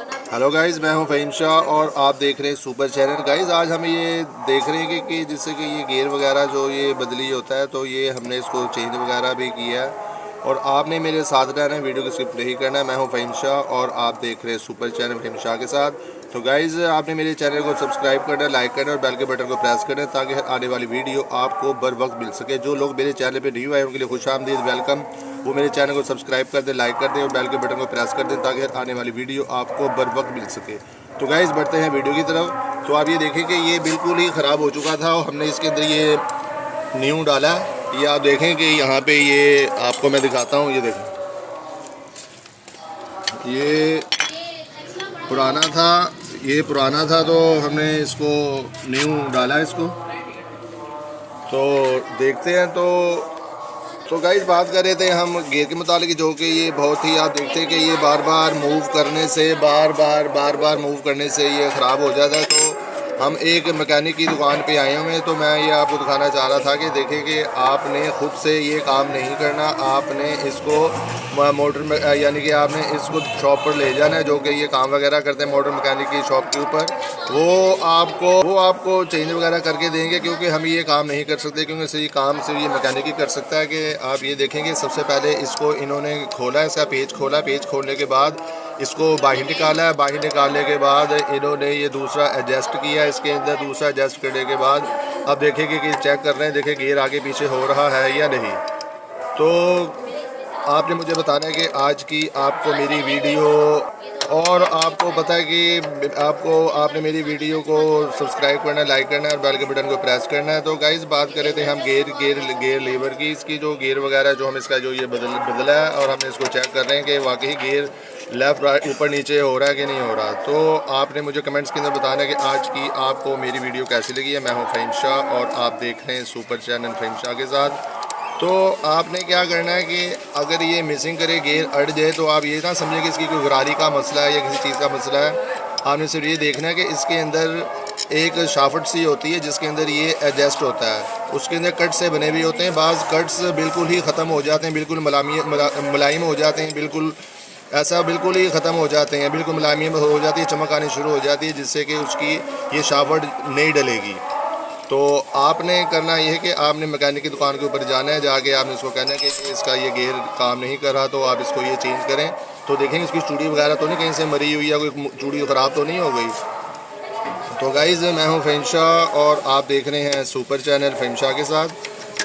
Hello guys, मैं हूं फ़हीम शाह और आप देख रहे हैं सुपर चैनल। गाइज़ आज हम ये देख रहे हैं कि जिससे कि ये गियर वगैरह जो ये बदली होता है, तो ये हमने इसको चेंज वगैरह भी किया है और आपने मेरे साथ रहना है, वीडियो को स्किप नहीं करना है। मैं हूं फ़हीम शाह और आप देख रहे हैं सुपर चैनल फ़हीम शाह के साथ। तो गाइज़ आपने मेरे चैनल को सब्सक्राइब करना है, लाइक करना है और बेल के बटन को प्रेस करना है ताकि आने वाली वीडियो आपको बर वक्त मिल सके। जो लोग मेरे चैनल पर न्यू आए उनके लिए खुशामदीद, वेलकम। वो मेरे चैनल को सब्सक्राइब कर दें, लाइक कर दें और बेल के बटन को प्रेस कर दें ताकि आने वाली वीडियो आपको बर वक्त मिल सके। तो गाइस बढ़ते हैं वीडियो की तरफ। तो आप ये देखें कि ये बिल्कुल ही ख़राब हो चुका था और हमने इसके अंदर ये न्यू डाला। ये आप देखें कि यहाँ पे ये आपको मैं दिखाता हूँ, ये देखें ये पुराना था तो हमने इसको न्यू डाला इसको। तो देखते हैं। तो गाइस बात कर रहे थे हम गियर के मुतालिक, जो कि ये बहुत ही आप देखते हैं कि ये बार बार मूव करने से ये ख़राब हो जाता है। तो हम एक मैकेनिक की दुकान पे आए हुए हैं, तो मैं ये आपको दिखाना चाह रहा था कि देखें कि आपने ख़ुद से ये काम नहीं करना। आपने इसको मोटर में यानी कि आपने इसको शॉप पर ले जाना है, जो कि ये काम वगैरह करते हैं मोटर मैकेनिक की शॉप के ऊपर। वो आपको चेंज वगैरह करके देंगे, क्योंकि हम ये काम नहीं कर सकते, क्योंकि सही काम सिर्फ ये मैकेनिक ही कर सकता है। कि आप ये देखेंगे सबसे पहले इसको इन्होंने खोला, इसका पेज खोला, पेज खोलने के बाद इसको बाहर निकाला है। बाहर निकालने के बाद इन्होंने ये दूसरा एडजस्ट किया, इसके अंदर दूसरा एडजस्ट करने के बाद अब देखेंगे कि चेक कर रहे हैं, देखें गियर आगे पीछे हो रहा है या नहीं। तो आपने मुझे बताना है कि आज की आपको मेरी वीडियो, और आपको पता है कि आपने मेरी वीडियो को सब्सक्राइब करना है, लाइक करना है और बेल के बटन को प्रेस करना है। तो गाइस बात कर रहे थे हम गियर लीवर की, इसकी जो गियर वगैरह जो हम इसका जो ये बदला है और हम इसको चेक कर रहे हैं कि वाकई गियर लेफ़्ट राइट ऊपर नीचे हो रहा है कि नहीं हो रहा। तो आपने मुझे कमेंट्स के अंदर बताना है कि आज की आपको मेरी वीडियो कैसी लगी है। मैं हूँ फ़हीम शाह और आप देख रहे हैं सुपर चैनल फ़हीम शाह के साथ। तो आपने क्या करना है कि अगर ये मिसिंग करे, गियर अड़ जाए, तो आप ये ना समझें कि इसकी कोई गरारी का मसला है या किसी चीज़ का मसला है। आपने सिर्फ ये देखना है कि इसके अंदर एक शाफ्ट सी होती है जिसके अंदर ये एडजस्ट होता है, उसके अंदर कट से बने भी होते हैं। बाज़ कट्स बिल्कुल ही ख़त्म हो जाते हैं, बिल्कुल मुलायम हो जाते हैं, बिल्कुल ही ख़त्म हो जाते हैं, बिल्कुल मुलायम हो जाती है, चमक आनी शुरू हो जाती है, जिससे कि उसकी ये शाफ्ट नहीं डलेगी। तो आपने करना यह है कि आपने मैकेनिक की दुकान के ऊपर जाना है, जाके आपने इसको कहना है कि इसका ये गियर काम नहीं कर रहा, तो आप इसको ये चेंज करें। तो देखेंगे इसकी चूड़ी वगैरह तो नहीं कहीं से मरी हुई या कोई चूड़ी ख़राब तो नहीं हो गई। तो गाइज़ मैं हूँ फ़हीम शाह और आप देख रहे हैं सुपर चैनल फ़हीम शाह के साथ।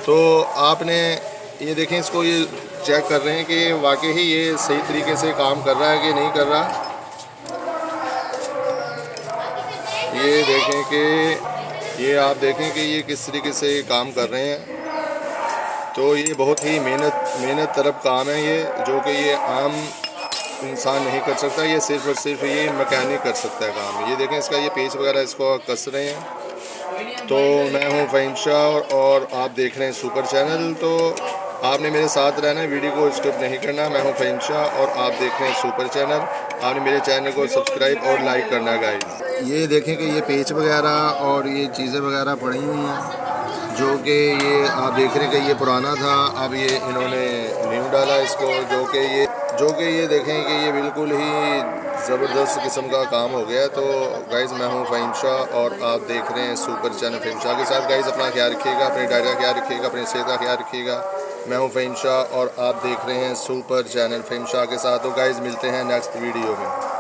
तो आपने ये देखें, इसको ये चेक कर रहे हैं कि वाकई ही ये सही तरीके से काम कर रहा है कि नहीं कर रहा। ये देखें कि ये आप देखें कि ये किस तरीके से काम कर रहे हैं। तो ये बहुत ही मेहनत तलब काम है ये, जो कि ये आम इंसान नहीं कर सकता, ये सिर्फ़ और सिर्फ ये मैकेनिक कर सकता है काम। ये देखें इसका ये पेच वगैरह इसको कस रहे हैं। तो मैं हूँ फ़हीम शाह और आप देख रहे हैं सुपर चैनल। तो आपने मेरे साथ रहना है, वीडियो को स्किप नहीं करना। मैं हूँ फ़हीम शाह और आप देख रहे हैं सुपर चैनल। आपने मेरे चैनल को सब्सक्राइब और लाइक करना है गाइस। ये देखें कि ये पेच वगैरह और ये चीज़ें वगैरह पड़ी हुई हैं, जो कि ये आप देख रहे हैं कि ये पुराना था, अब ये इन्होंने न्यू डाला इसको, जो कि ये देखें कि ये बिल्कुल ही ज़बरदस्त किस्म का काम हो गया। तो गाइज़ मैं हूँ फ़हीम शाह और आप देख रहे हैं सुपर चैनल फ़हीम शाह के साथ। गाइज़ अपना ख्याल रखिएगा, अपनी डाइट का ख्याल रखिएगा, अपनी सेहत का ख्याल रखिएगा। मैं हूँ फ़हीम शाह और आप देख रहे हैं सुपर चैनल फ़हीम शाह के साथ। तो गाइज़ मिलते हैं नेक्स्ट वीडियो में।